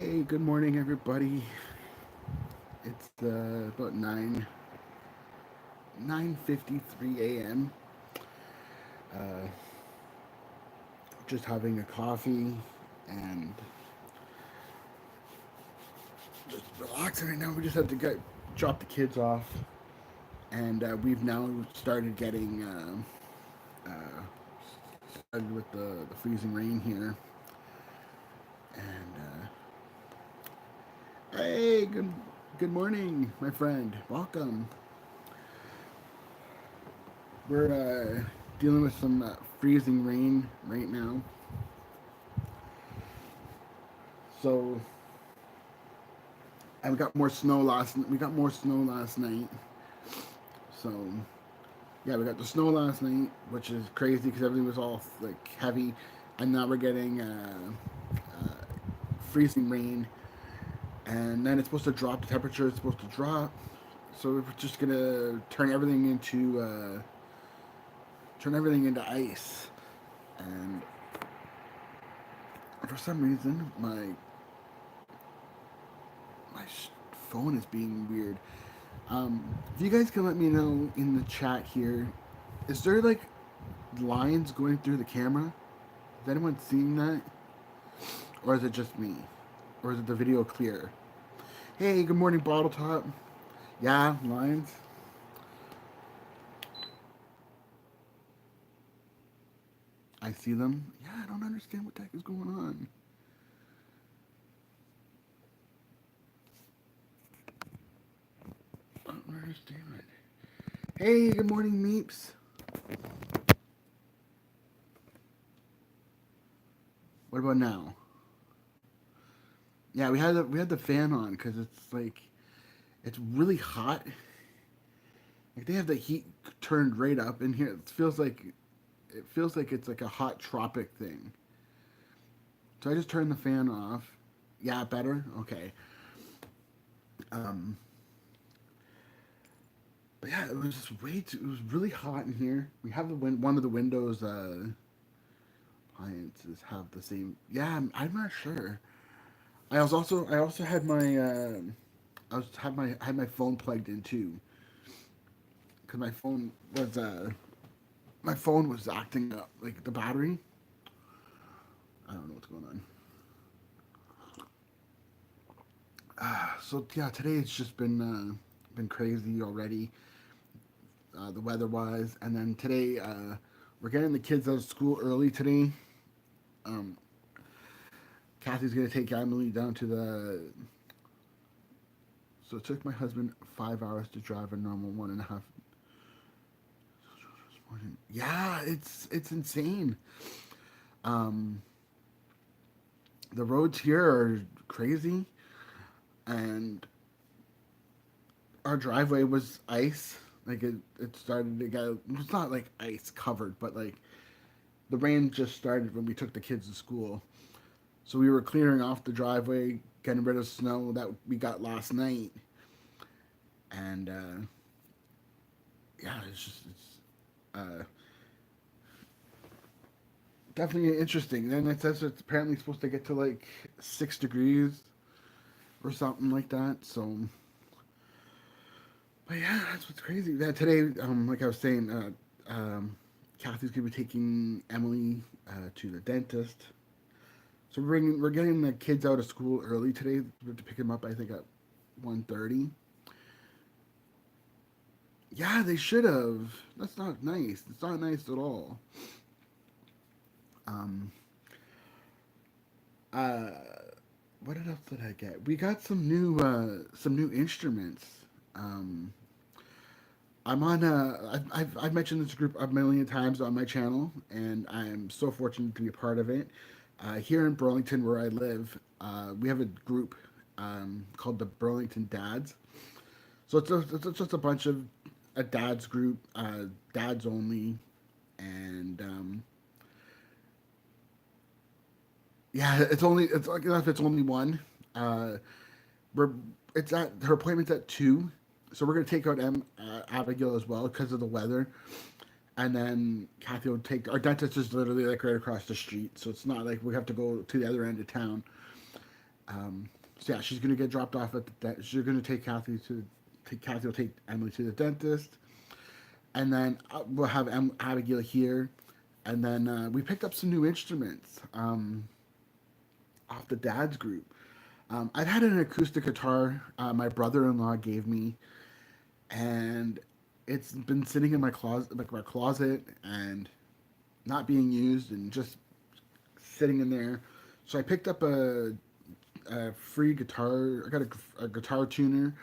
Hey, good morning, everybody. It's about 9:53 a.m. Uh, just having a coffee and just relaxing right now. We just had to get drop the kids off, and we've now started getting started with the freezing rain here. And hey, good morning, my friend. Welcome. We're dealing with some freezing rain right now. So and we got more snow last night. So yeah, we got the snow last night, which is crazy because everything was all like heavy, and now we're getting freezing rain, and then it's supposed to drop. The temperature is supposed to drop, so we're just gonna turn everything into ice. And for some reason, my phone is being weird. If you guys can let me know in the chat here, is there like lines going through the camera? Is anyone seeing that? Or is it just me? Or is it the video clear? Hey, good morning, Bottle Top. Yeah, lines. I see them. Yeah, I don't understand what the heck is going on. I don't understand. Hey, good morning, Meeps. What about now? Yeah, we had the fan on because it's like it's really hot. Like they have the heat turned right up in here. It feels like it's like a hot tropic thing. So I just turned the fan off. Yeah, better. Okay. Um, but yeah, it was just way too. It was really hot in here. We have one of the windows appliances have the same. Yeah, I'm not sure. I also had my I had my phone plugged in too because my phone was acting up like the battery. I don't know what's going on. So yeah, today it's just been crazy already, the weather wise, and then today we're getting the kids out of school early today. Um, Kathy's gonna take Emily down to the. So it took my husband 5 hours to drive a normal 1.5. Yeah, it's insane. Um, the roads here are crazy, and our driveway was ice. Like it started to get. It's not like ice covered, but like the rain just started when we took the kids to school. So we were clearing off the driveway, getting rid of snow that we got last night, and yeah, it's definitely interesting. Then it says it's apparently supposed to get to like 6 degrees or something like that. So, but yeah, that's what's crazy. That today, like I was saying, Kathy's gonna be taking Emily to the dentist. So we're getting the kids out of school early today. We have to pick them up, I think, at 1:30. Yeah, they should have. That's not nice. It's not nice at all. Um, uh, what else did I get? We got some new instruments. Um, I'm on. I've mentioned this group a million times on my channel, and I'm so fortunate to be a part of it. Here in Burlington, where I live, we have a group called the Burlington Dads. So it's just a bunch of a dads group, dads only, and yeah, it's like enough. It's only one. Uh, we're it's at her appointment's at 2, so we're gonna take out Abigail as well because of the weather, and then Kathy will take our dentist is literally like right across the street, so it's not like we have to go to the other end of town. So yeah, she's gonna get dropped off at she's gonna Kathy will take Emily to the dentist, and then we'll have Abigail here, and then we picked up some new instruments off the dad's group. I've had an acoustic guitar my brother-in-law gave me, and it's been sitting in my closet, and not being used, and just sitting in there. So I picked up a free guitar. I got a guitar tuner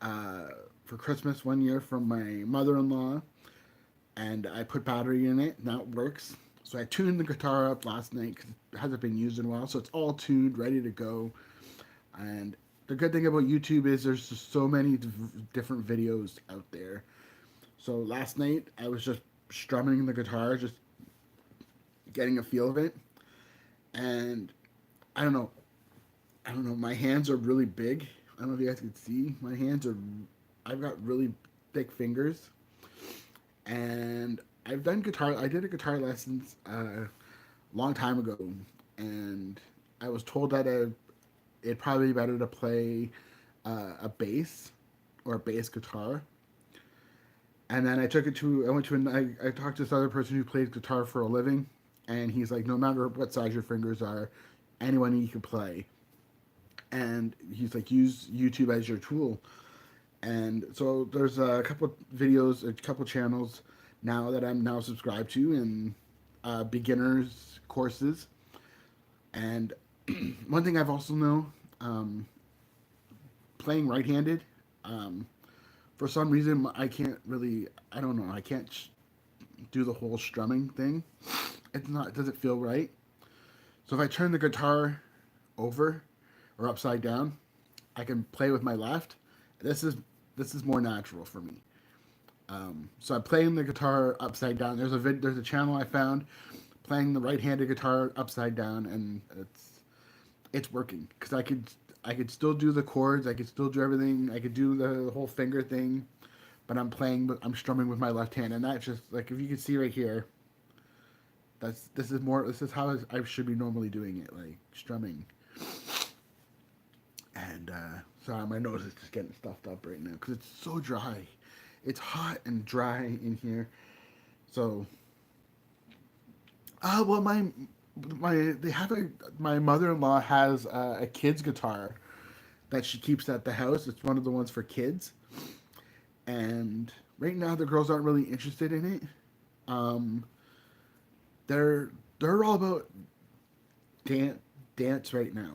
uh, for Christmas one year from my mother-in-law, and I put battery in it. Now it works. So I tuned the guitar up last night because it hasn't been used in a while. So it's all tuned, ready to go. And the good thing about YouTube is there's just so many different videos out there. So last night I was just strumming the guitar, just getting a feel of it. And I don't know, I don't know. My hands are really big. I don't know if you guys can see. My hands are. I've got really thick fingers, and I've done guitar. I did a guitar lessons a long time ago, and I was told that it'd probably be better to play a bass or a bass guitar. And then I took it to. I went to. I talked to this other person who plays guitar for a living, and he's like, no matter what size your fingers are, anyone you can play. And he's like, use YouTube as your tool. And so there's a couple videos, a couple channels now that I'm now subscribed to, and beginners courses. And one thing I've also know, um, playing right-handed, um, for some reason I can't really, I don't know, I can't do the whole strumming thing. It's not, it doesn't feel right. So if I turn the guitar over or upside down, I can play with my left. This is this is more natural for me. So I'm playing the guitar upside down. There's a channel I found playing the right-handed guitar upside down, and it's working because I could still do the chords. I could still do everything. I could do the whole finger thing, but I'm strumming with my left hand, and that's just like if you can see right here. This is how I should be normally doing it, like strumming. And sorry, my nose is just getting stuffed up right now because it's so dry. It's hot and dry in here. So, well, my mother-in-law has a kid's guitar that she keeps at the house. It's one of the ones for kids, and right now the girls aren't really interested in it. Um, they're they're all about dance dance right now.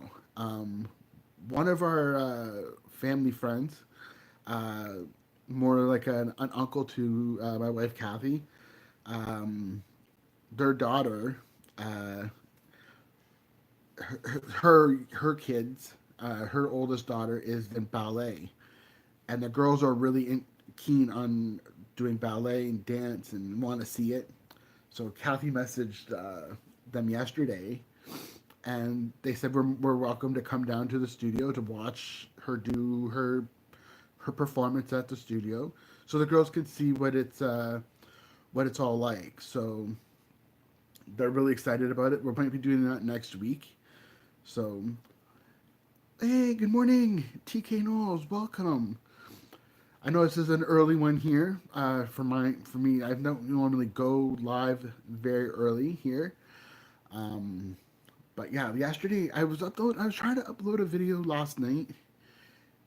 One of our family friends, uh, more like an uncle to my wife Kathy, um, their daughter, uh, her kids, her oldest daughter is in ballet, and the girls are really keen on doing ballet and dance and want to see it. So Kathy messaged them yesterday, and they said we're welcome to come down to the studio to watch her do her performance at the studio, so the girls could see what it's all like. So they're really excited about it. We're going to be doing that next week. So hey, good morning, TK Knowles, welcome. I know this is an early one here for me. I don't normally go live very early here. Um, but yeah, yesterday I was trying to upload a video last night,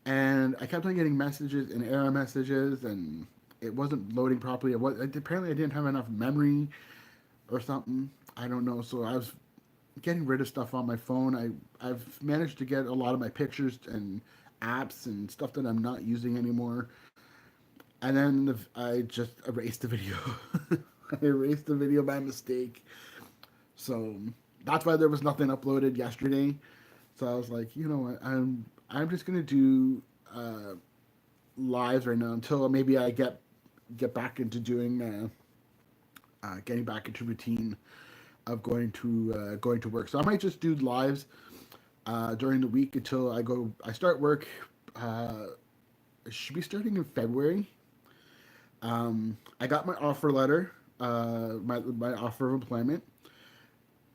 and I kept on getting messages and error messages, and it wasn't loading properly. Apparently I didn't have enough memory or something. I don't know. So I was getting rid of stuff on my phone. I've managed to get a lot of my pictures and apps and stuff that I'm not using anymore. And then I just erased the video. I erased the video by mistake. So that's why there was nothing uploaded yesterday. So I was like, you know what, I'm just gonna do lives right now until maybe I get back into doing getting back into routine of going to work. So I might just do lives during the week until I start work. It should be starting in February. I got my offer letter, my offer of employment.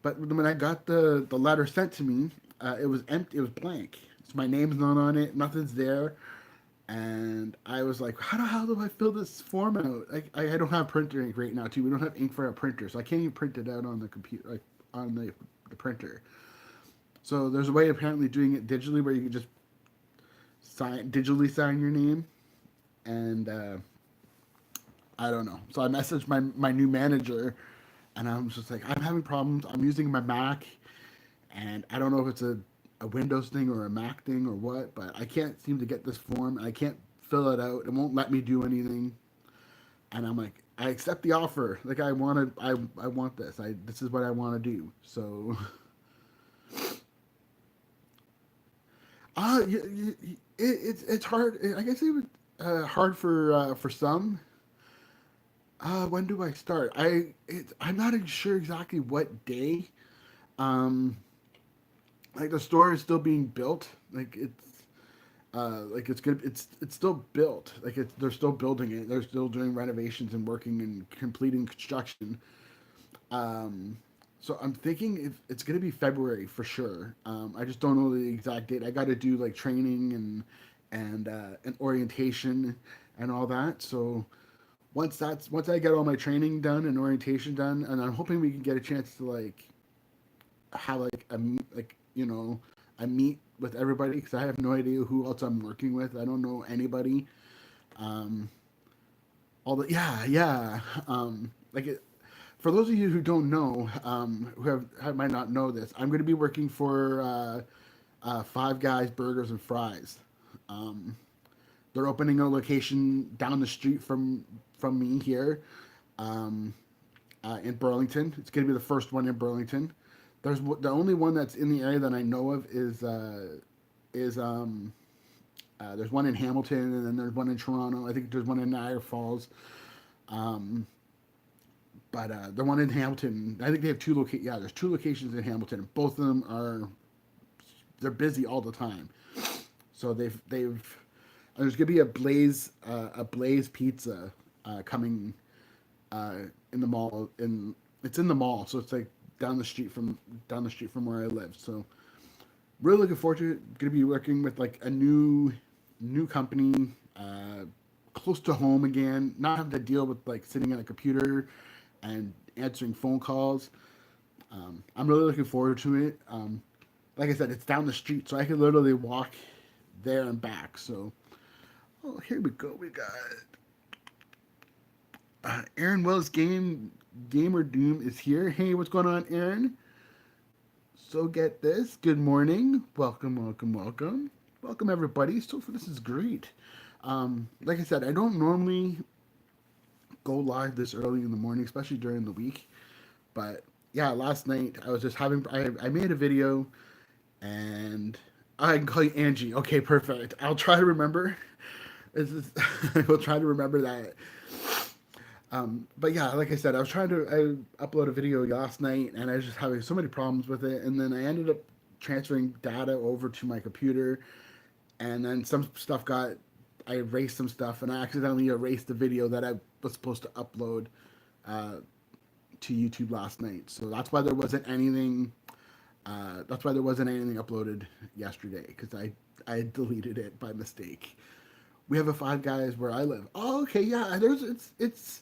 But when I got the letter sent to me, it was empty. It was blank. So my name's not on it. Nothing's there. And I was like, how the hell do I fill this form out? I don't have printer ink right now too. We don't have ink for a printer, so I can't even print it out on the computer, like on the printer. So there's a way apparently doing it digitally where you can just digitally sign your name, and I don't know. So I messaged my new manager, and I'm just like, I'm having problems. I'm using my Mac, and I don't know if it's a Windows thing or a Mac thing or what, but I can't seem to get this form. I can't fill it out. It won't let me do anything. And I'm like, I accept the offer. Like I want this. This is what I want to do. So, it's hard. I guess it was hard for some. When do I start? I'm not sure exactly what day. Um, like the store is still being built. Like it's good. It's still built. They're still building it. They're still doing renovations and working and completing construction. Um, so I'm thinking it's gonna be February for sure. I just don't know the exact date. I got to do like training and orientation and all that. So once I get all my training done and orientation done, and I'm hoping we can get a chance to like have like a meet with everybody because I have no idea who else I'm working with. I don't know anybody. Um, all the yeah. Like it, for those of you who don't know, who might not know this, I'm going to be working for Five Guys Burgers and Fries. Um, they're opening a location down the street from me here um, in Burlington. It's going to be the first one in Burlington. The only one that's in the area that I know of is there's one in Hamilton and then there's one in Toronto. I think there's one in Niagara Falls. Um, but the one in Hamilton, I think they have two locations. Yeah, there's two locations in Hamilton. Both of them they're busy all the time. So they've there's gonna be a Blaze pizza coming in the mall. It's in the mall, so it's like down the street from where I live. So really looking forward to it. Going to be working with like a new company, close to home again. Not having to deal with like sitting at a computer and answering phone calls. I'm really looking forward to it. Like I said, it's down the street, so I can literally walk there and back. So, oh, here we go. We got Aaron Wells Gamer Doom is here. Hey, what's going on, Aaron? So get this. Good morning. Welcome everybody. So this is great. Like I said, I don't normally go live this early in the morning, especially during the week. But yeah, last night I was just I made a video and I can call you Angie. Okay, perfect. I'll try to remember. I will try to remember that. But yeah, like I said, I upload a video last night and I was just having so many problems with it. And then I ended up transferring data over to my computer. And then I erased some stuff and I accidentally erased the video that I was supposed to upload uh, to YouTube last night. So that's why there wasn't anything uploaded yesterday because I deleted it by mistake. We have a Five Guys where I live. Oh, okay, yeah. It's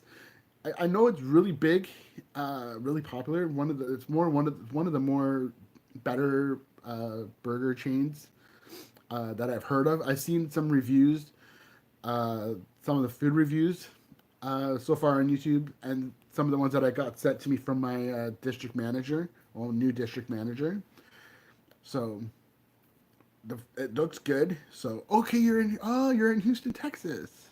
I know it's really big, really popular. One of the more better burger chains that I've heard of. I've seen some reviews, some of the food reviews so far on YouTube, and some of the ones that I got sent to me from my new district manager. So it looks good. So okay, you're in Houston, Texas,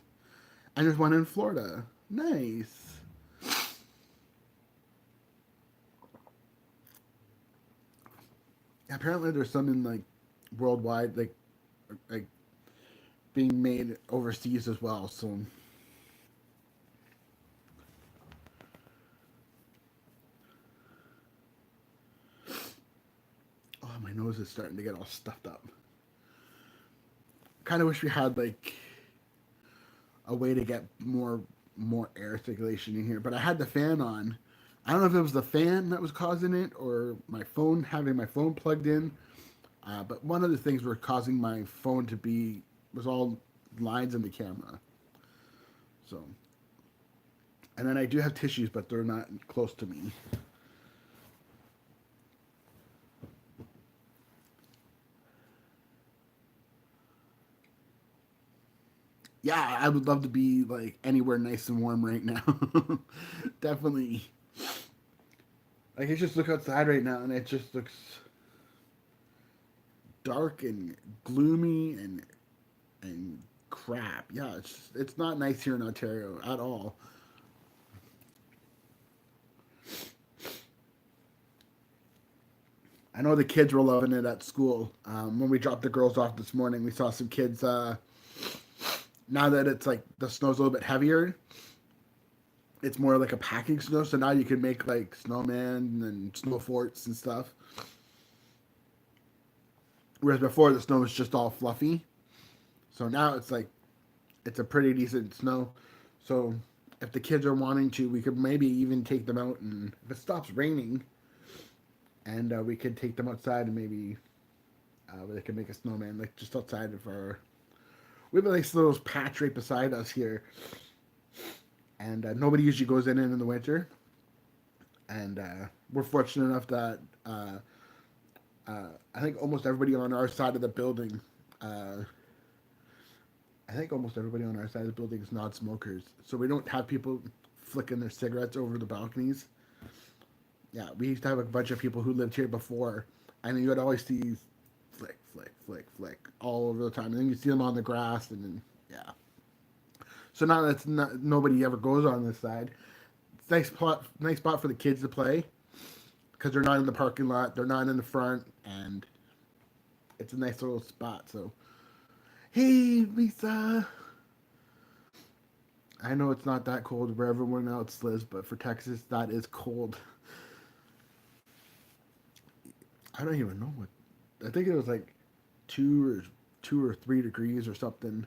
and there's one in Florida. Nice. Apparently, there's some in like worldwide, like being made overseas as well. So oh, my nose is starting to get all stuffed up. Kind of wish we had like a way to get more air circulation in here, but I had the fan on. I don't know if it was the fan that was causing it or my phone having my phone plugged in, But one of the things were causing my phone to be was all lines in the camera. So, and then I do have tissues, but they're not close to me. Yeah, I would love to be like anywhere nice and warm right now. Definitely. Like I just look outside right now and it just looks dark and gloomy and crap. Yeah, it's not nice here in Ontario at all. I know the kids were loving it at school. When we dropped the girls off this morning, we saw some kids. Now that it's like the snow's a little bit heavier, it's more like a packing snow. So now you can make like snowmen and snow forts and stuff. Whereas before the snow was just all fluffy. So now it's like it's a pretty decent snow. So if the kids are wanting to, we could maybe even take them out, and if it stops raining, and we could take them outside and maybe they could make a snowman like just outside of our. We have a nice little patch right beside us here, and nobody usually goes in the winter. And we're fortunate enough that I think almost everybody on our side of the building. Uh, I think almost everybody on our side of the building is non-smokers, so we don't have people flicking their cigarettes over the balconies. Yeah, we used to have a bunch of people who lived here before, and you would always see flick, flick, flick, flick all over the time, and then you see them on the grass, and then yeah. So now that's not nobody ever goes on this side. It's nice spot for the kids to play because they're not in the parking lot, they're not in the front, and it's a nice little spot. So, hey, Lisa. I know it's not that cold where everyone else lives, but for Texas, that is cold. I don't even know what. I think it was like 2 or 3 degrees or something.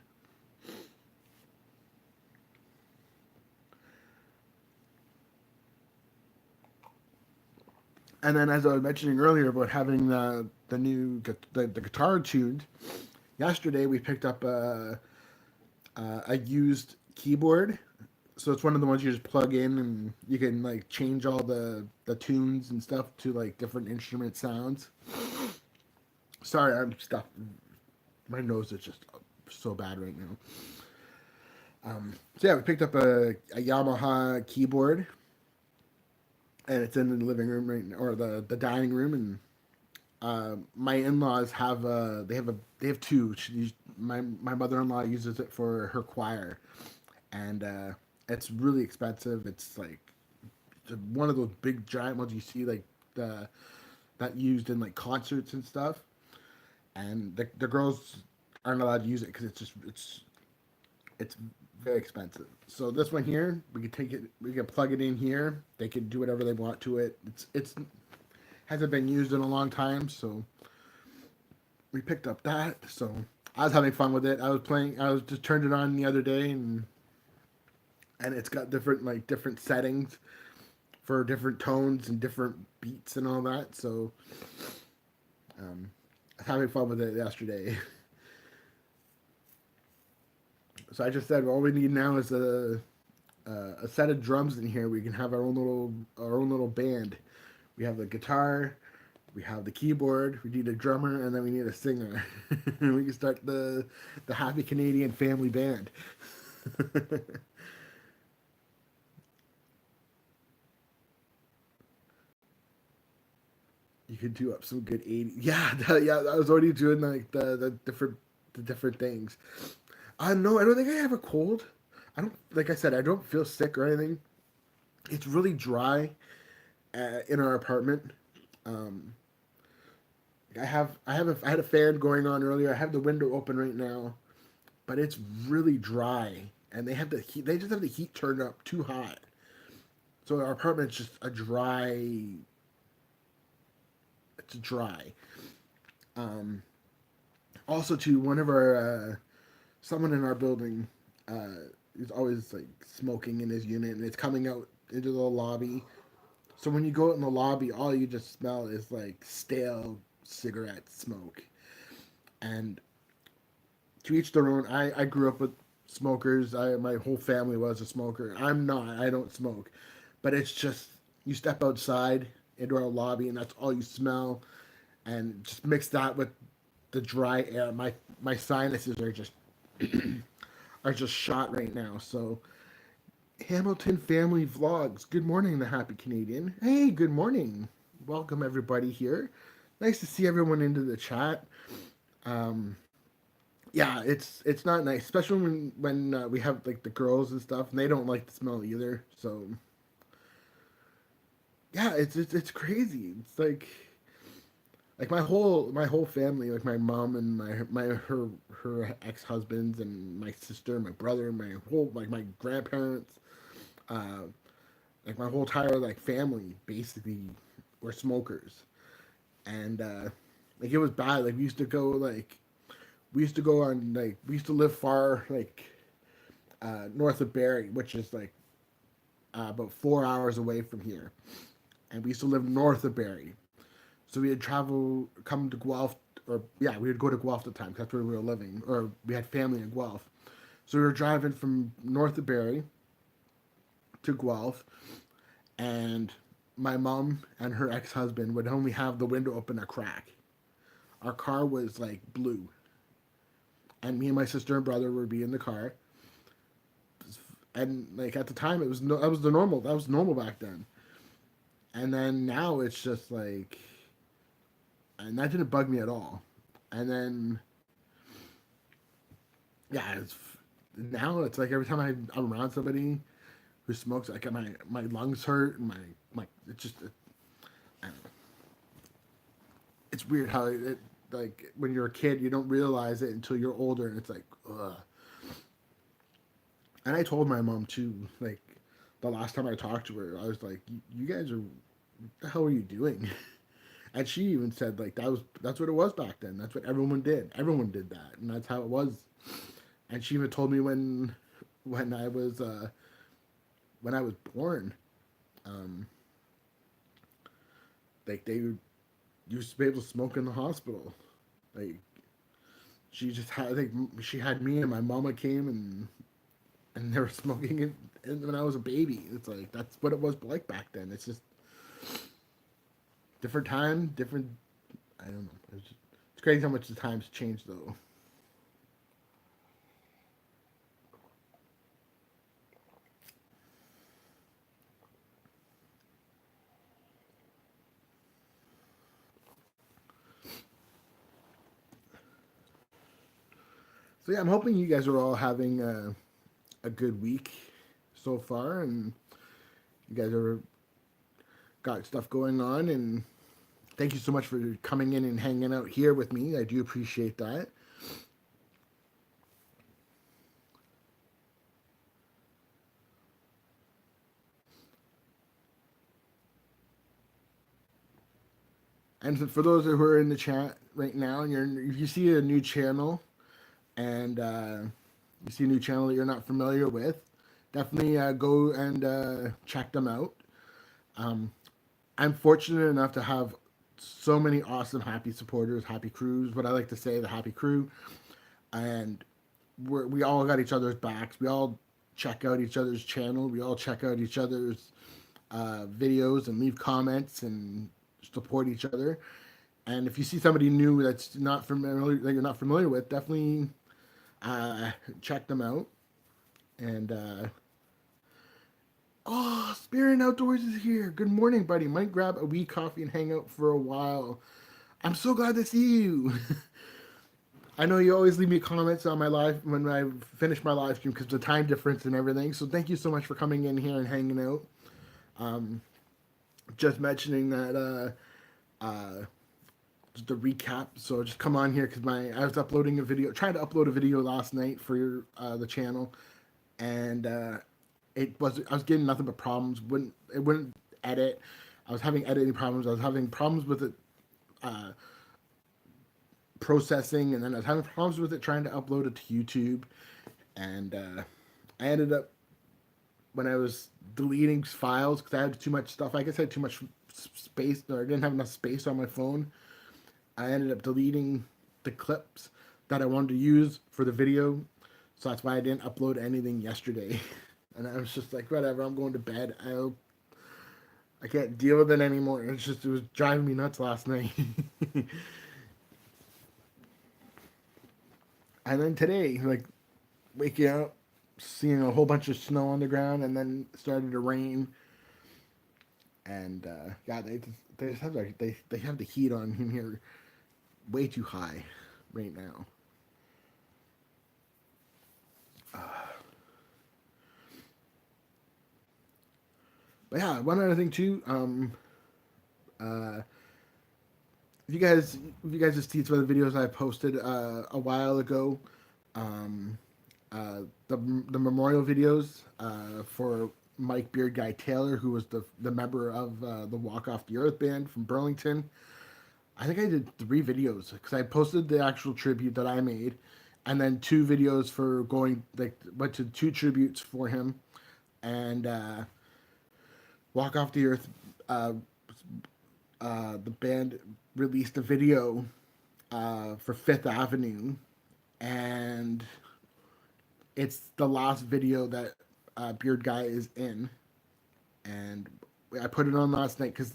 And then, as I was mentioning earlier about having the new the guitar tuned, yesterday we picked up a used keyboard. So it's one of the ones you just plug in and you can like change all the tunes and stuff to like different instrument sounds. Sorry, I'm stuffed. My nose is just so bad right now. So yeah, we picked up a Yamaha keyboard, and it's in the living room right now, or the dining room. And my in-laws have they have two. My mother-in-law uses it for her choir, and it's really expensive. It's like one of those big giant ones you see like the that used in like concerts and stuff. And the girls aren't allowed to use it because it's very expensive. So this one here, we can take it, we can plug it in here. They can do whatever they want to it. It's hasn't been used in a long time, so we picked up that. So I was having fun with it. I was playing. I was just turned it on the other day, and it's got different like different settings for different tones and different beats and all that. So I was having fun with it yesterday. So I just said all we need now is a set of drums in here. We can have our own little band. We have the guitar, we have the keyboard, we need a drummer, and then we need a singer. We can start the Happy Canadian Family Band. You could do up some good 80s. Yeah, yeah. I was already doing like the different things. No, I don't think I have a cold. I don't like I said I don't feel sick or anything. It's really dry in our apartment. Um, I had a fan going on earlier. I have the window open right now, but it's really dry, and they have the heat. They just have the heat turned up too hot, so our apartment's just a dry. It's dry. Um, Also, to one of our someone in our building is always like smoking in his unit, and it's coming out into the lobby. So when you go out in the lobby, all you just smell is like stale cigarette smoke. And to each their own. I grew up with smokers. My whole family was a smoker. I'm not. I don't smoke. But it's just you step outside into our lobby and that's all you smell, and just mix that with the dry air. My sinuses are just shot right now. So Hamilton Family Vlogs. Good morning, the happy Canadian. Hey, good morning. Welcome everybody here. Nice to see everyone into the chat. Um, yeah, it's not nice, especially when we have like the girls and stuff, and they don't like the smell either. So yeah, it's crazy. It's like my whole family, like my mom and her ex husbands and my sister, my brother, my whole like my grandparents, uh, like my whole entire like family basically were smokers, and like it was bad. Like we used to go on like we used to live far like north of Barrie, which is like about 4 hours away from here, and we used to live north of Barrie. So we would travel, come to Guelph, or yeah, we would go to Guelph at the time 'cause that's where we were living, or we had family in Guelph. So we were driving from north of Barrie to Guelph, and my mom and her ex husband would only have the window open a crack. Our car was like blue, and me and my sister and brother would be in the car, and like at the time it was no, that was normal back then, and then now it's just like, and that didn't bug me at all, and then yeah, now it's like every time I'm around somebody who smokes, like my lungs hurt and my it's just I don't know. It's weird how like when you're a kid you don't realize it until you're older and it's like ugh. And I told my mom too, like the last time I talked to her, I was like, you guys are, what the hell are you doing? And she even said like that's what it was back then. That's what everyone did. Everyone did that, and that's how it was. And she even told me when I was when I was born, um, like they used to be able to smoke in the hospital. Like she just had, I think she had me and my mama came and they were smoking it when I was a baby. It's like that's what it was like back then. It's just different time, different. I don't know. It's crazy how much the times changed though. So yeah, I'm hoping you guys are all having a good week so far, and you guys are got stuff going on. And thank you so much for coming in and hanging out here with me. I do appreciate that. And for those who are in the chat right now, and if you see a new channel and you see a new channel that you're not familiar with, definitely go and check them out. Um, I'm fortunate enough to have so many awesome happy supporters, happy crews, what I like to say, the happy crew, and we all got each other's backs. We all check out each other's channel. We all check out each other's videos and leave comments and support each other. And if you see somebody new that's not familiar, that you're not familiar with, definitely check them out. And oh, Spirit Outdoors is here. Good morning, buddy. Might grab a wee coffee and hang out for a while. I'm so glad to see you. I know you always leave me comments on my live when I finish my live stream because of the time difference and everything. So thank you so much for coming in here and hanging out. Um, just mentioning that just a recap. So just come on here because I was uploading a video, trying to upload a video last night for the channel, and I was getting nothing but problems. It wouldn't edit. I was having editing problems. I was having problems with it uh, processing, and then I was having problems with it trying to upload it to YouTube, and I ended up when I was deleting files because I had too much stuff. I guess I had too much space, or I didn't have enough space on my phone. I ended up deleting the clips that I wanted to use for the video, so that's why I didn't upload anything yesterday. And I was just like, whatever, I'm going to bed. I can't deal with it anymore. It was driving me nuts last night. And then today, like waking up, seeing a whole bunch of snow on the ground, and then it started to rain. And yeah, they just have they have the heat on in here way too high right now. But yeah, one other thing too. Uh, if you guys just see some of the videos I posted a while ago, um, the memorial videos for Mike Beard Guy Taylor, who was the member of the Walk Off the Earth band from Burlington. I think I did 3 videos because I posted the actual tribute that I made, and then 2 videos for going like went to 2 tributes for him, and Walk Off the Earth. Uh, the band released a video for Fifth Avenue, and it's the last video that Beard Guy is in, and I put it on last night because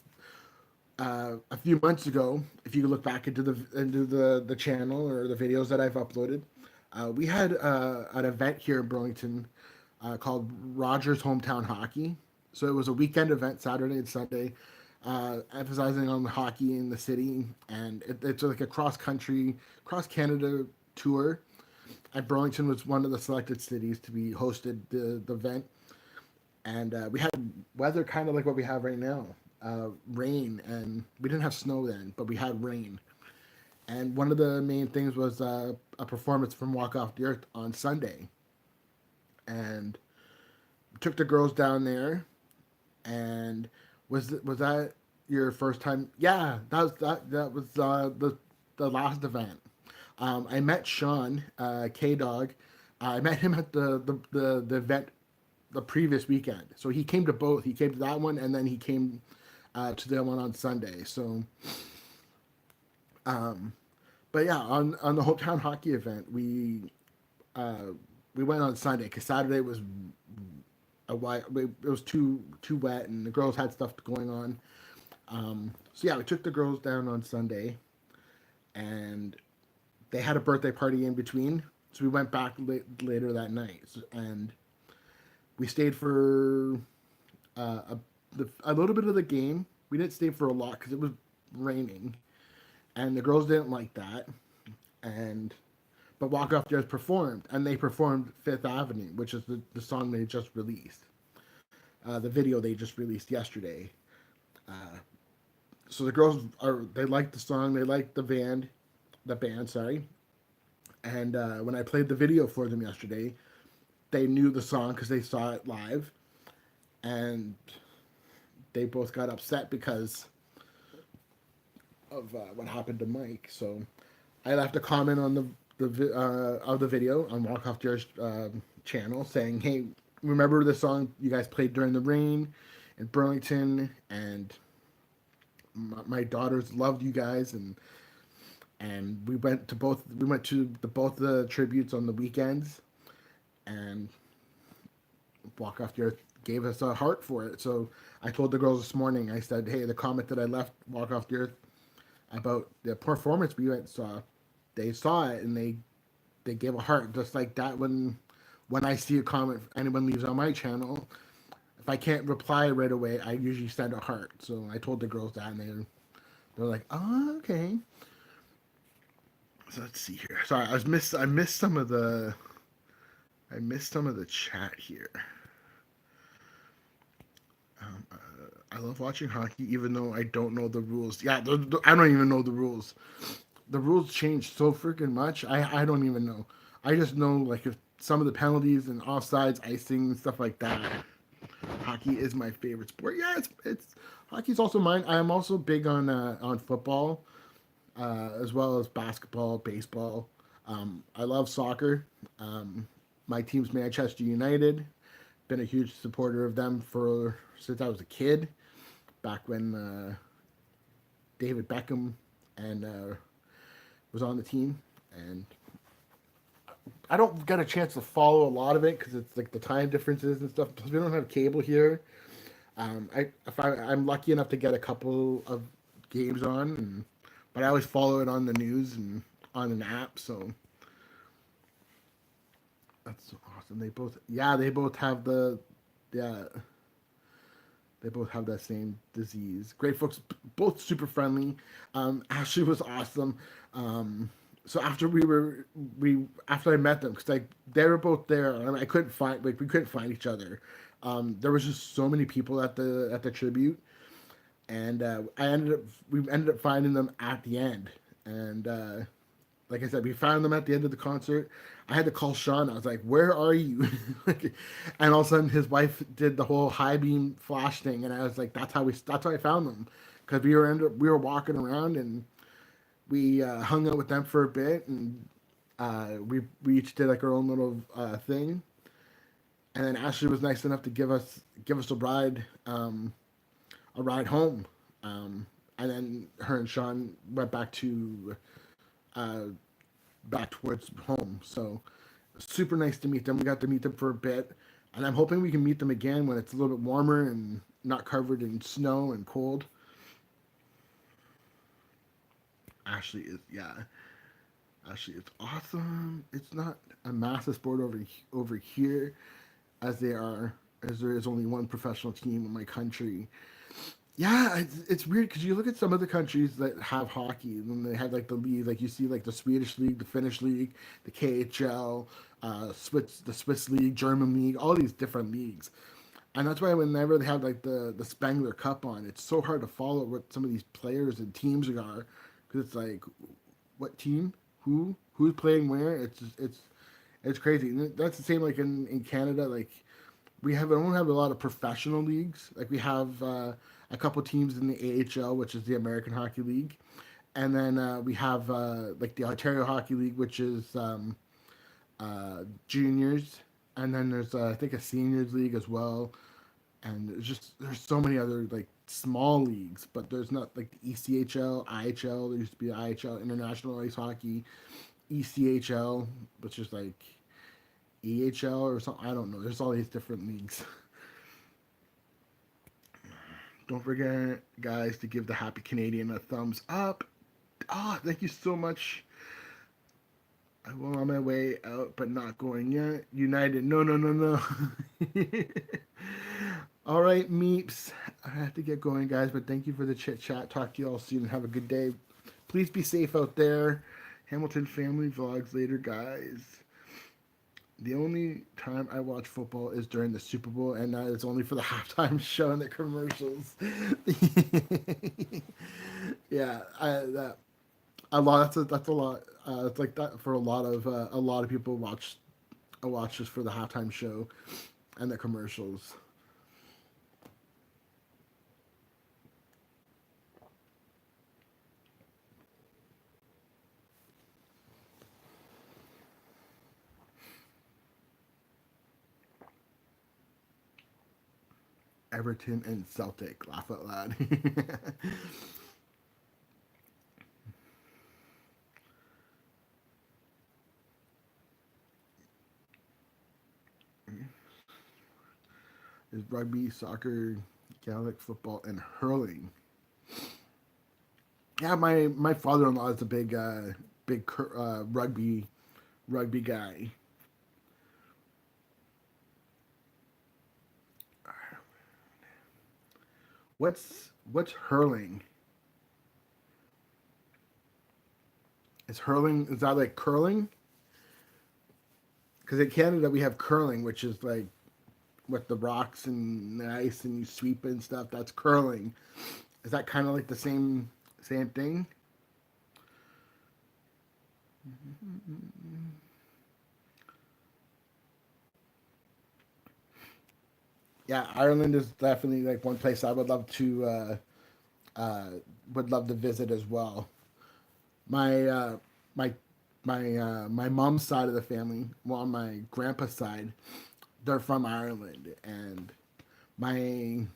a few months ago, if you look back into the channel or the videos that I've uploaded, we had an event here in Burlington called Rogers Hometown Hockey. So it was a weekend event, Saturday and Sunday, emphasizing on hockey in the city, and it's like a cross Canada tour. And Burlington was one of the selected cities to be hosted the event, and we had weather kind of like what we have right now, rain, and we didn't have snow then, but we had rain. And one of the main things was a performance from Walk Off the Earth on Sunday, and took the girls down there. And was that your first time? Yeah, that was the last event. I met Sean K Dog. I met him at the event the previous weekend. So he came to both. He came to that one, and then he came to the one on Sunday. So, but yeah, on the Hometown Hockey event, we went on Sunday because Saturday was a while. It was too wet, and the girls had stuff going on. So yeah, we took the girls down on Sunday, and they had a birthday party in between. So we went back later that night, and we stayed for a little bit of the game. We didn't stay for a lot because it was raining, and the girls didn't like that. And but Walk Off Jazz performed, and they performed Fifth Avenue, which is the song they just released. The video they just released yesterday. So the girls they liked the song, they liked the band, sorry. And when I played the video for them yesterday, they knew the song because they saw it live, and they both got upset because of what happened to Mike. So I left a comment on the video on Walk Off Jared's channel saying, "Hey, remember the song you guys played during the rain in Burlington, and my daughters loved you guys, and we went to both the tributes on the weekends, and Walk Off the Earth gave us a heart for it." So I told the girls this morning, I said, "Hey, the comment that I left Walk Off the Earth about the performance we went saw, they saw it, and they gave a heart just like that when I see a comment anyone leaves on my channel. If I can't reply right away, I usually send a heart." So I told the girls that, and they're like, "Oh, okay." So let's see here. Sorry, I missed some of the chat here. I love watching hockey, even though I don't know the rules. Yeah, I don't even know the rules. The rules change so freaking much. I don't even know. I just know like if some of the penalties and offsides, icing, and stuff like that. Hockey is my favorite sport. Yeah, it's hockey's also mine. I am also big on football, as well as basketball, baseball. I love soccer. My team's Manchester United. Been a huge supporter of them for since I was a kid. Back when David Beckham and was on the team, and I don't get a chance to follow a lot of it because it's like the time differences and stuff. Because we don't have cable here. I'm lucky enough to get a couple of games on, but I always follow it on the news and on an app. So that's awesome. They both have yeah, they both have that same disease. Great folks, both super friendly. Ashley was awesome. So we after I met them, because like they were both there, and I couldn't find like we couldn't find each other. There was just so many people at the tribute, and we ended up finding them at the end, and like I said, we found them at the end of the concert. I had to call Sean. I was like, "Where are you?" And all of a sudden, his wife did the whole high beam flash thing, and I was like, That's how I found them, because we were walking around and we hung out with them for a bit, and we each did like our own little thing, and then Ashley was nice enough to give us a ride home, and then her and Sean went uh, back towards home. So super nice to meet them. We got to meet them for a bit, and I'm hoping we can meet them again when it's a little bit warmer and not covered in snow and cold. Ashley is yeah. Actually, it's awesome. It's not a massive sport over here, as there is only one professional team in my country. Yeah, it's weird because you look at some of the countries that have hockey, and then they have like the league, like you see like the Swedish league, the Finnish league, the KHL, the Swiss league, German league, all these different leagues. And that's why whenever they have like the Spengler Cup on, it's so hard to follow what some of these players and teams are, because it's like, what team, who's playing where? It's crazy. And that's the same like in Canada. Like we don't have a lot of professional leagues. Like we have a couple teams in the AHL, which is the American Hockey League, and then we have like the Ontario Hockey League, which is juniors, and then there's I think a seniors league as well, and there's so many other like small leagues, but there's not like the ECHL, IHL. There used to be IHL, International Ice Hockey, ECHL, which is like EHL or something. I don't know. There's all these different leagues. Don't forget, guys, to give the Happy Canadian a thumbs up. Ah, oh, thank you so much. I'm on my way out, but not going yet. United, no, no, no, no. All right, Meeps. I have to get going, guys, but thank you for the chit chat. Talk to you all soon and have a good day. Please be safe out there. Hamilton family vlogs later, guys. The only time I watch football is during the Super Bowl, and that is only for the halftime show and the commercials. Yeah, that a lot. That's a lot. It's like that for a lot of people watch just for the halftime show and the commercials. Everton and Celtic. Laugh out loud. Is rugby, soccer, Gaelic football, and hurling. Yeah, my father in law is a big rugby guy. What's hurling? Is that like curling? Because in Canada we have curling, which is like with the rocks and the ice and you sweep and stuff. That's curling. Is that kind of like the same thing? Yeah, Ireland is definitely like one place I uh, would love to visit as well. My my my mom's side of the family, well, on my grandpa's side, they're from Ireland, and my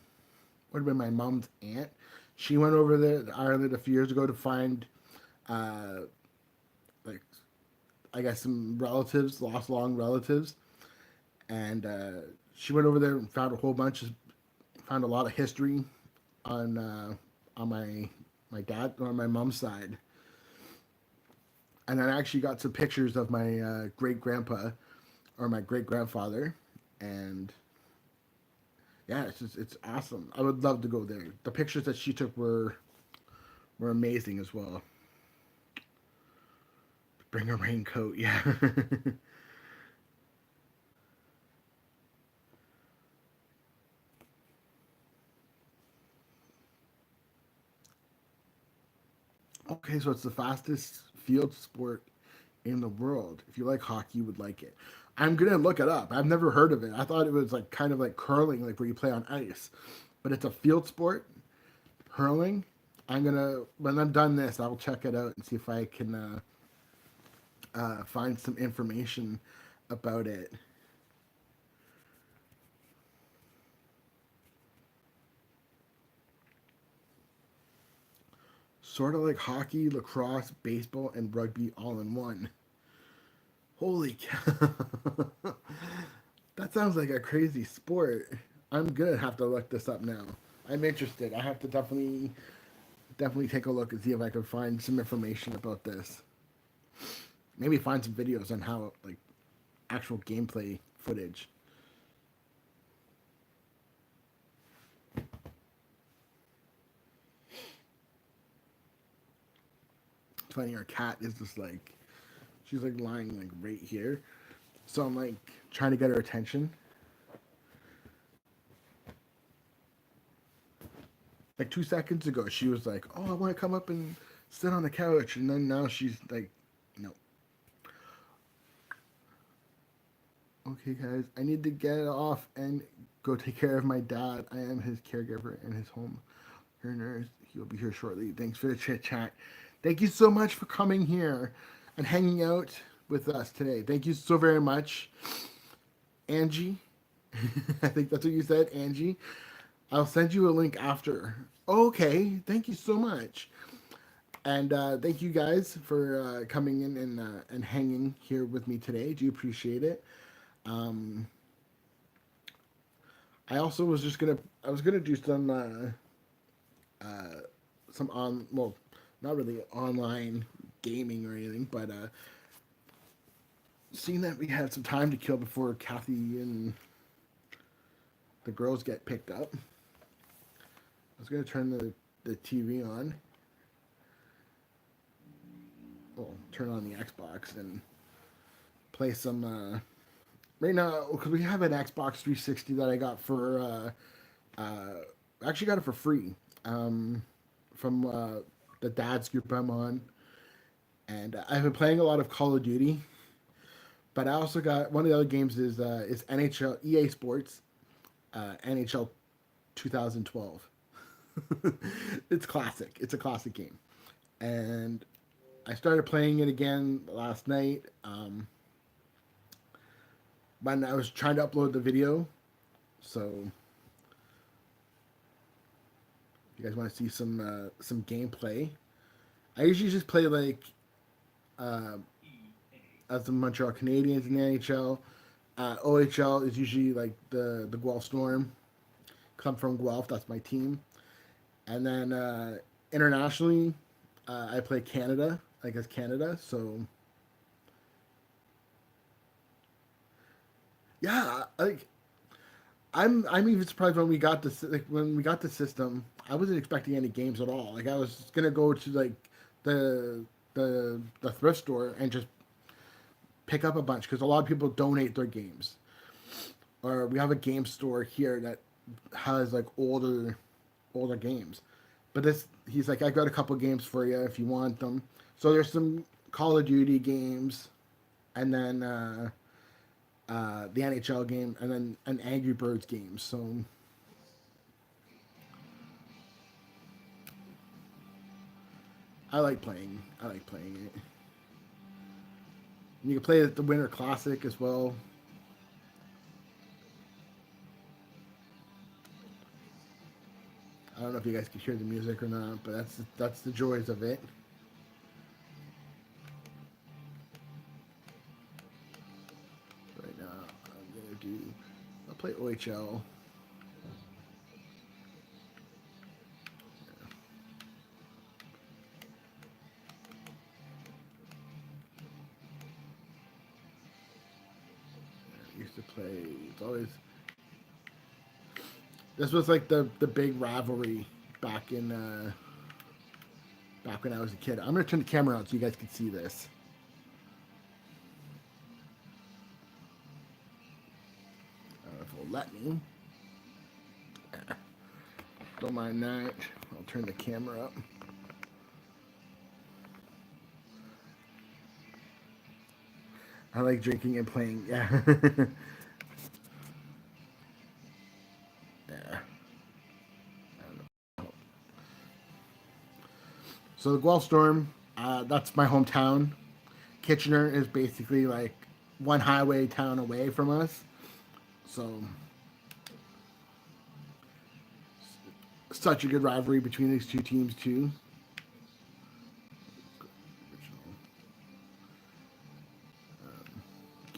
would have been my mom's aunt. She went over there to Ireland a few years ago to find like I guess some relatives, lost long relatives, and she went over there and found a whole bunch of found a lot of history on my dad or my mom's side, and then I actually got some pictures of my great grandpa or my great grandfather, and yeah, it's awesome. I would love to go there. The pictures that she took were amazing as well. Bring a raincoat, yeah. Okay, so it's the fastest field sport in the world. If you like hockey, you would like it. I'm gonna look it up. I've never heard of it. I thought it was like kind of like curling, like where you play on ice, but it's a field sport. Hurling. I'm gonna when I'm done this, I'll check it out and see if I can find some information about it. Sort of like hockey, lacrosse, baseball, and rugby all in one. Holy cow! That sounds like a crazy sport. I'm gonna have to look this up now. I'm interested. I have to definitely take a look and see if I can find some information about this. Maybe find some videos on how like actual gameplay footage. It's funny. Our cat is just like she's like lying like right here, so I'm like trying to get her attention. Like 2 seconds ago, she was like, "Oh, I want to come up and sit on the couch," and then now she's like, "No." Okay, guys, I need to get off and go take care of my dad. I am his caregiver in his home. Here, nurse. He'll be here shortly. Thanks for the chit chat. Thank you so much for coming here and hanging out with us today. Thank you so very much, Angie. I think that's what you said, Angie. I'll send you a link after. Okay, thank you so much. And thank you guys for coming in and hanging here with me today. Do appreciate it. Um, I also was just gonna I was gonna do some on well not really online gaming or anything, but seeing that we had some time to kill before Kathy and the girls get picked up, I was gonna turn the TV on. Well, turn on the Xbox and play some. Right now, because we have an Xbox 360 that I got for. I actually got it for free um, from the dad's group I'm on, and I've been playing a lot of Call of Duty. But I also got one of the other games is NHL EA Sports NHL 2012. It's classic. It's a classic game, and I started playing it again last night. But I was trying to upload the video, so if you guys want to see some gameplay, I usually just play like uh, as the Montreal Canadiens in the NHL. OHL is usually like the Guelph Storm. Come from Guelph, that's my team. And then internationally, I play Canada, like as Canada. So yeah, like I'm even surprised when we got this like when we got the system. I wasn't expecting any games at all. Like I was gonna go to like the the thrift store and just pick up a bunch because a lot of people donate their games. Or we have a game store here that has like older games. But this he's like I got a couple games for you if you want them. So there's some Call of Duty games, and then the NHL game, and then an Angry Birds game. So I like playing it. And you can play the Winter Classic as well. I don't know if you guys can hear the music or not, but that's the joys of it. do? I'll play OHL. I used to play. It's always. This was like the big rivalry back in back when I was a kid. I'm gonna turn the camera on so you guys can see this. I don't know if it'll let me. Don't mind that. I'll turn the camera up. I like drinking and playing. Yeah. Yeah. So the Guelph Storm, that's my hometown. Kitchener is basically like one highway town away from us. So such a good rivalry between these two teams too.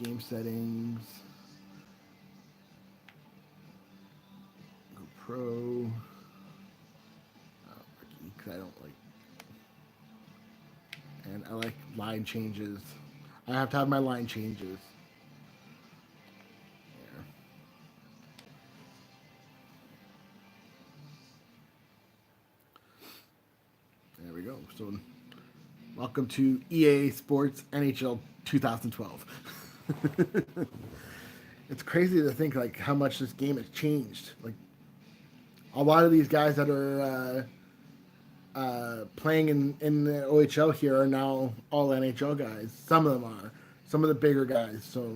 Game settings. Go pro. Because I don't like. And I like line changes. I have to have my line changes. There we go. So, welcome to EA Sports NHL 2012. It's crazy to think like how much this game has changed. Like a lot of these guys that are playing in the OHL here are now all NHL guys. Some of them are. Some of the bigger guys. So.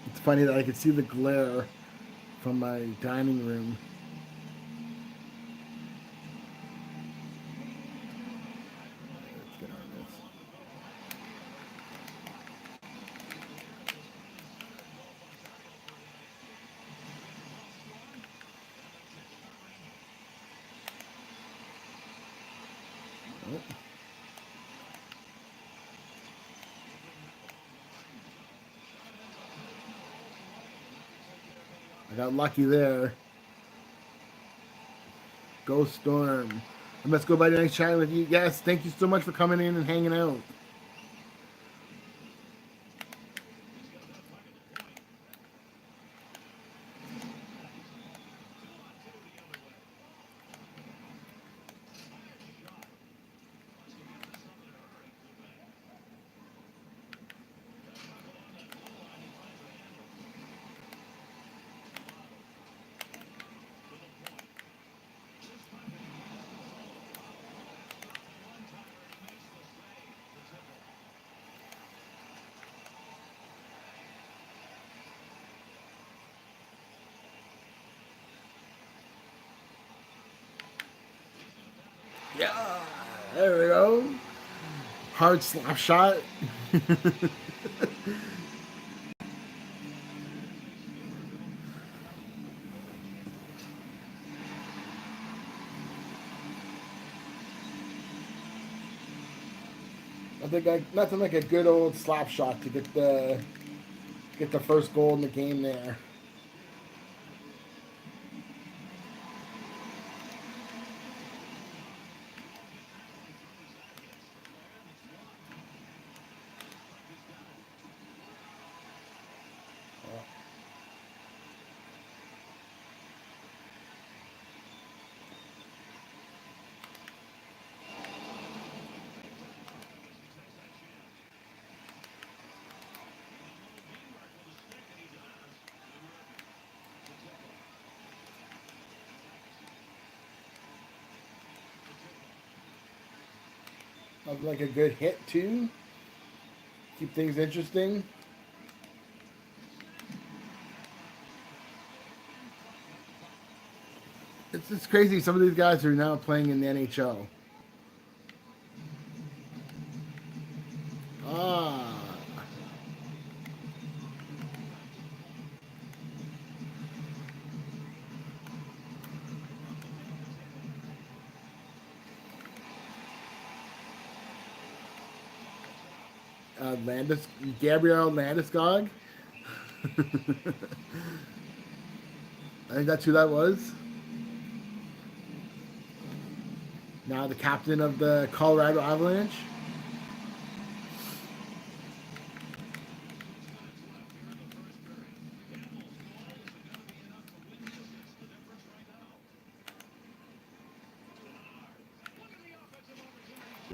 It's funny that I could see the glare from my dining room. Let's get on this. Oh. I got lucky there. Go Storm. And let's go by the next chat with you. Yes, thank you so much for coming in and hanging out. Yeah, there we go. Hard slap shot. I think nothing like a good old slap shot to get the first goal in the game there. Like a good hit too. Keep things interesting. It's crazy. Some of these guys are now playing in the NHL. Gabriel Landeskog. I think that's who that was. Now the captain of the Colorado Avalanche.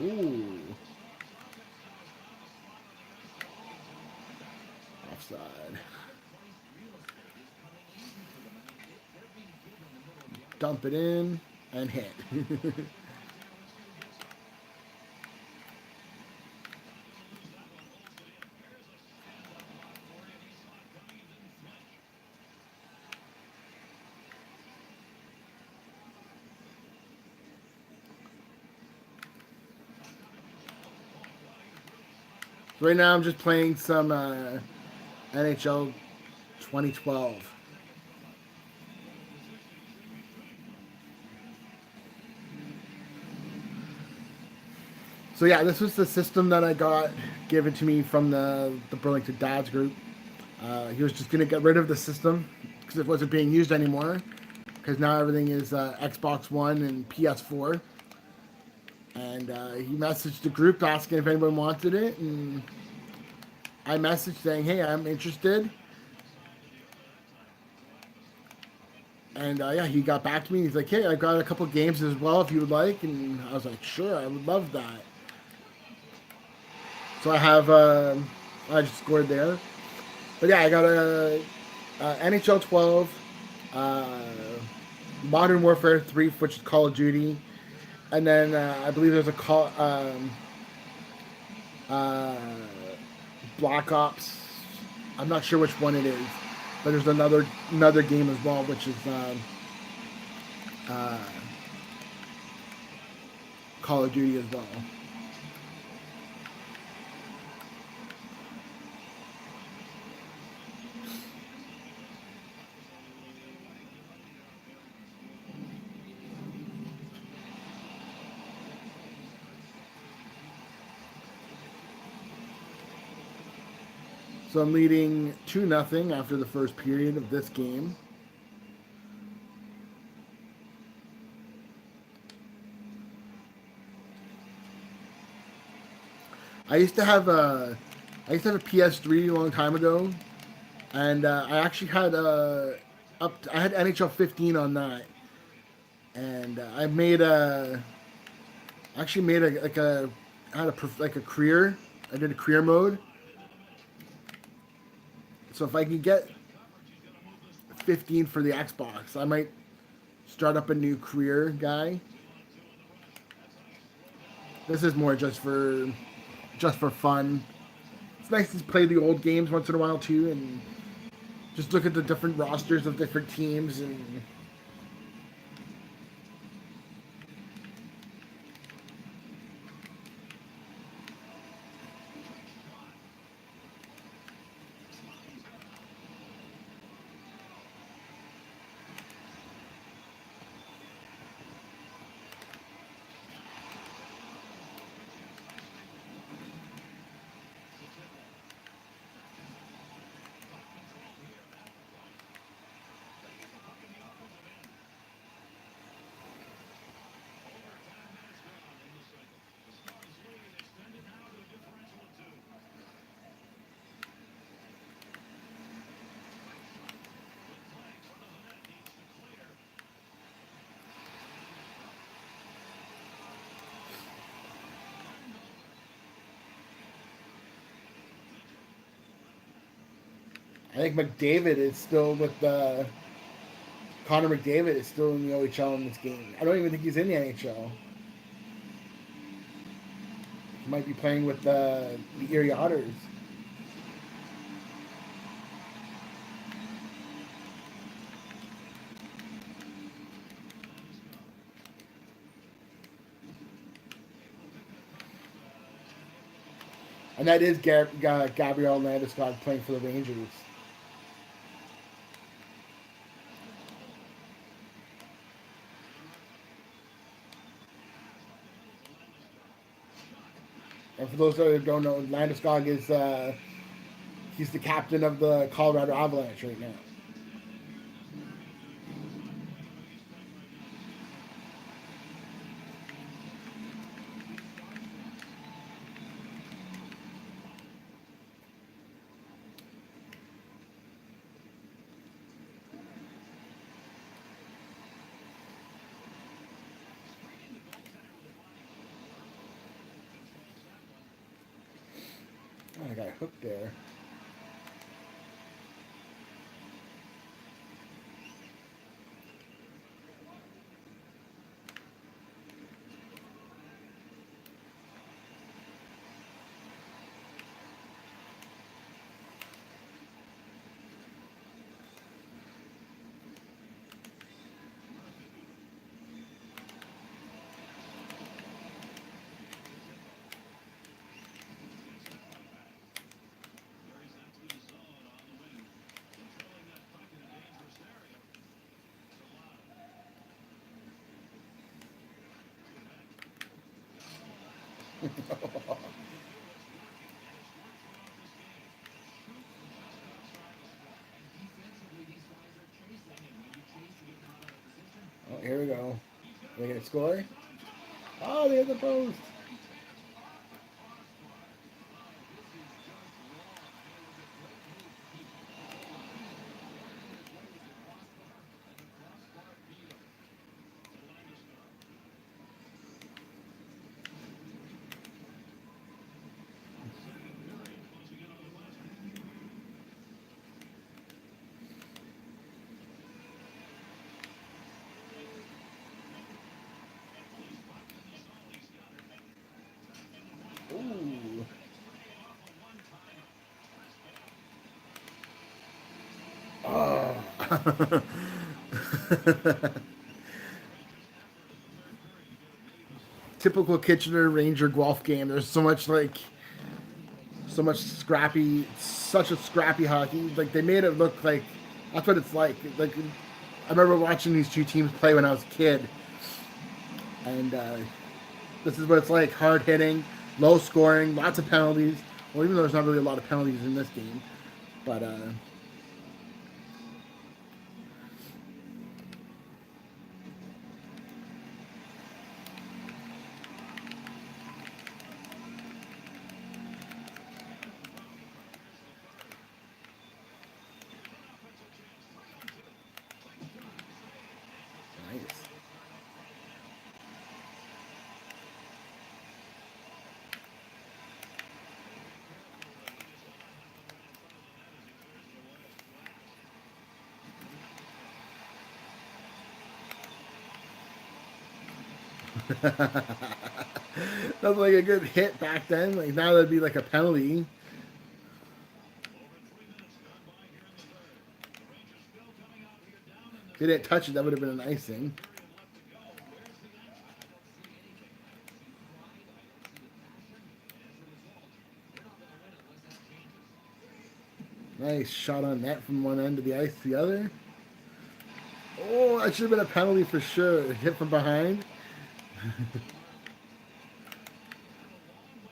Ooh. Offside. Dump it in and hit. Right now I'm just playing some NHL 2012. So yeah, this was the system that I got given to me from the Burlington Dads group. He was just gonna get rid of the system because it wasn't being used anymore. Because now everything is Xbox One and PS4. And he messaged the group asking if anyone wanted it, and I messaged saying, "Hey, I'm interested." And yeah, he got back to me. He's like, "Hey, I got a couple games as well if you would like." And I was like, "Sure, I would love that." So I have, I just scored there. But yeah, I got a, NHL 12, uh, Modern Warfare 3, which is Call of Duty, and then I believe there's a uh, Black Ops. I'm not sure which one it is, but there's another game as well, which is uh, Call of Duty as well. So I'm leading 2-0 after the first period of this game. I used to have a I used to have a PS3 a long time ago, and I actually had I had NHL 15 on that, and I made a actually made a like a I had like a career. I did a career mode. So if I could get 15 for the Xbox, I might start up a new career guy. This is more just for fun. It's nice to play the old games once in a while too, and just look at the different rosters of different teams. And I think McDavid is still with the Connor McDavid is still in the OHL in this game. I don't even think he's in the NHL. He might be playing with the Erie Otters. And that is Gabriel Landeskog playing for the Rangers. And for those that don't know, Landeskog is he's the captain of the Colorado Avalanche right now. Oh, I got hooked there. Oh, here we go. Are they gonna score? Oh, they hit the post. Ooh. Oh. Typical Kitchener Ranger Guelph game. There's so much scrappy, such a scrappy hockey. Like they made it look like that's what it's like. Like I remember watching these two teams play when I was a kid, and this is what it's like: hard hitting, low scoring, lots of penalties. Well, even though there's not really a lot of penalties in this game, but nice. That was like a good hit back then. Like now that'd be like a penalty. If they didn't touch it, that would have been an icing. Nice shot on net from one end of the ice to the other. Oh, that should have been a penalty for sure. Hit from behind.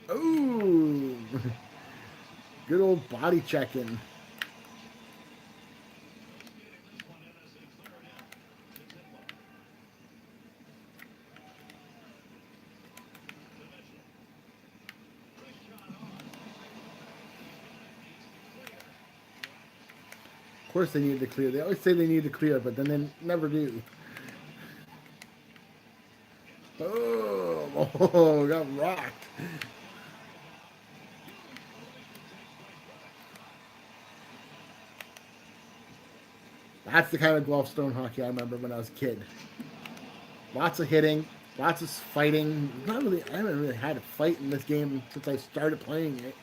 Ooh. Good old body checking. Of course they need to clear. They always say they need to clear, but then they never do. Oh, oh got rocked. That's the kind of Guelph hockey I remember when I was a kid. Lots of hitting, lots of fighting. Not really. I haven't really had a fight in this game since I started playing it.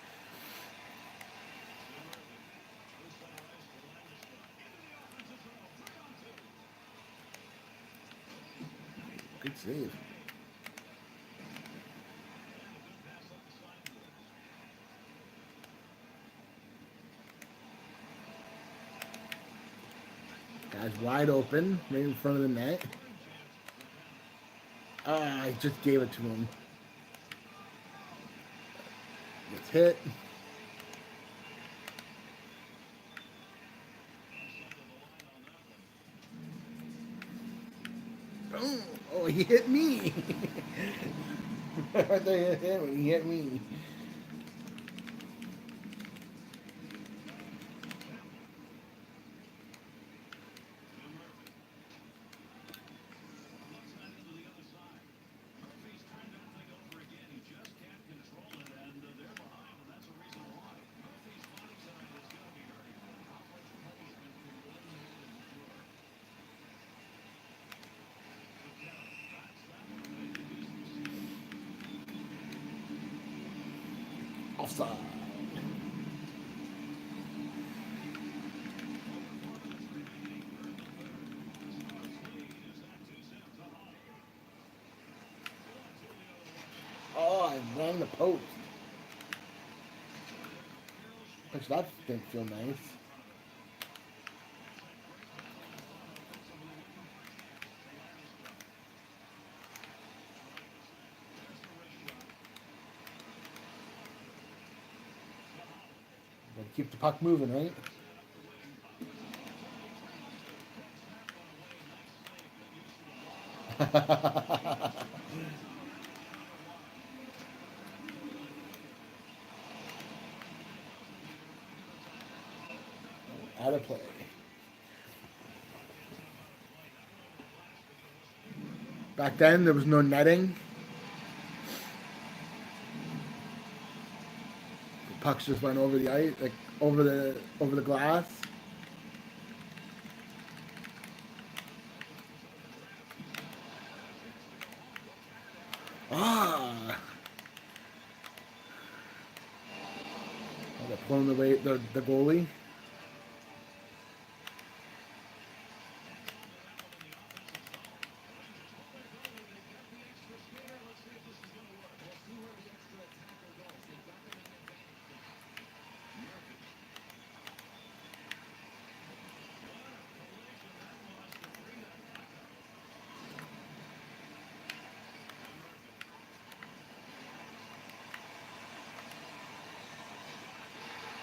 Good save. Guys wide open, right in front of the net. Ah, I just gave it to him. Gets hit. Boom. Oh, he hit me. Right there, hit him. He hit me. Offside. Oh, I ran the post. Which that didn't feel nice. Gotta keep the puck moving, right? Out of play. Back then, there was no netting. The pucks just went over the ice, like over the glass. Ah, oh, they're pulling the goalie.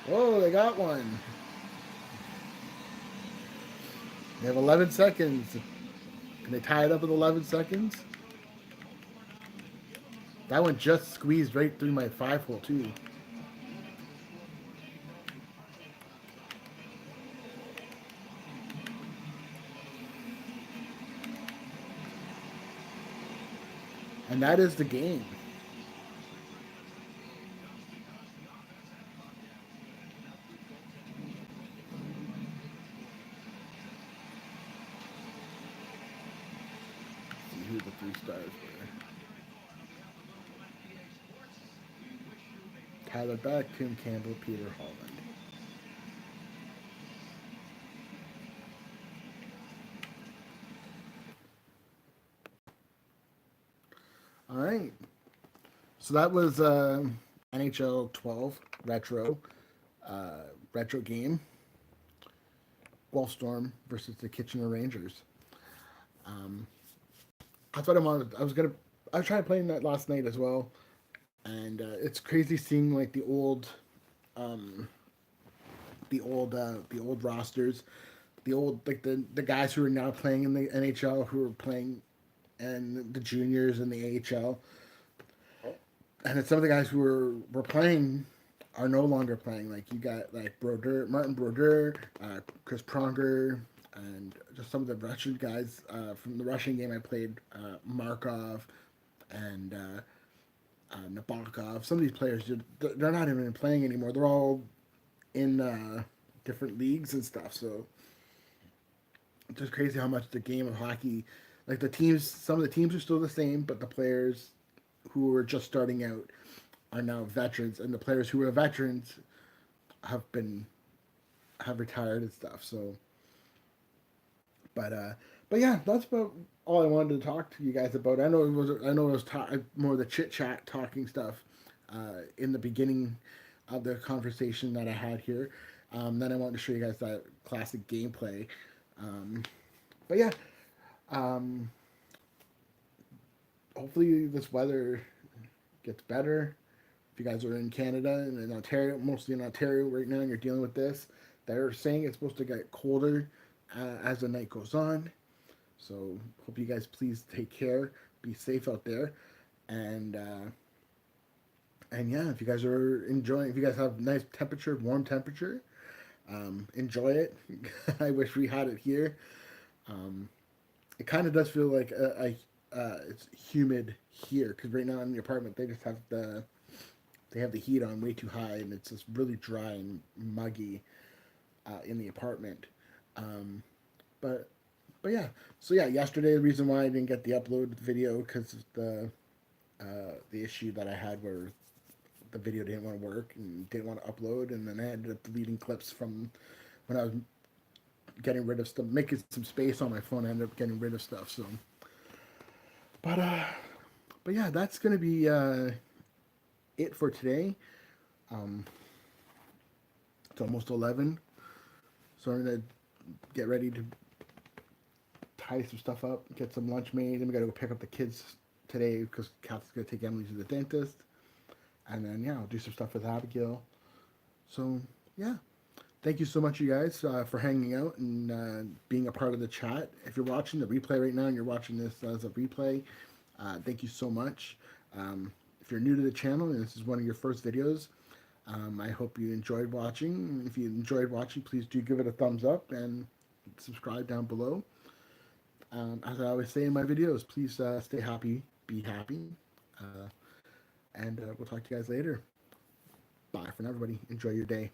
Whoa, they got one. They have 11 seconds. Can they tie it up with 11 seconds? That one just squeezed right through my 5 hole, too. And that is the game. Let's see who the 3 stars were. Tyler Beck, Tim Campbell, Peter Holland. All right. So that was NHL 12 retro game. Guelph Storm versus the Kitchener Rangers. Um, I thought I was trying to play that last night as well, and it's crazy seeing like um, the old rosters, the old like the guys who are now playing in the NHL who are playing, and the juniors in the AHL, and it's some of the guys who were playing are no longer playing. Like you got like Martin Brodeur, Chris Pronger, and just some of the Russian guys from the Russian game I played, Markov and Nabokov. Some of these players they're not even playing anymore. They're all in different leagues and stuff. So it's just crazy how much the game of hockey, like some of the teams are still the same, but the players who are just starting out are now veterans, and the players who are veterans have been have retired and stuff. So, but uh, but yeah, that's about all I wanted to talk to you guys about. I know it was more the chit chat talking stuff in the beginning of the conversation that I had here. Then I wanted to show you guys that classic gameplay. Um, but yeah, um, hopefully this weather gets better. If you guys are in Canada and in Ontario, mostly in Ontario right now, and you're dealing with this, they're saying it's supposed to get colder as the night goes on. So hope you guys please take care, be safe out there, and yeah, if you guys are enjoying, if you guys have nice temperature, warm temperature, enjoy it. I wish we had it here. Um, it kind of does feel like it's humid here because right now in the apartment they just have the heat on way too high and it's just really dry and muggy in the apartment. Um, but yeah, so yeah, yesterday the reason why I didn't get the upload video because of the issue that I had where the video didn't want to work and didn't want to upload, and then I ended up deleting clips from when I was getting rid of stuff, making some space on my phone. I ended up getting rid of stuff. So, but yeah, that's gonna be it for today. Um, it's almost 11, so I'm gonna get ready to tie some stuff up, get some lunch made, and we gotta go pick up the kids today because Kathy's gonna take Emily to the dentist, and then yeah, I'll do some stuff with Abigail. So yeah, thank you so much, you guys, for hanging out and being a part of the chat. If you're watching the replay right now and you're watching this as a replay, thank you so much. If you're new to the channel and this is one of your first videos, I hope you enjoyed watching. If you enjoyed watching, please do give it a thumbs up and subscribe down below. As I always say in my videos, please stay happy, be happy, and we'll talk to you guys later. Bye for now, everybody. Enjoy your day.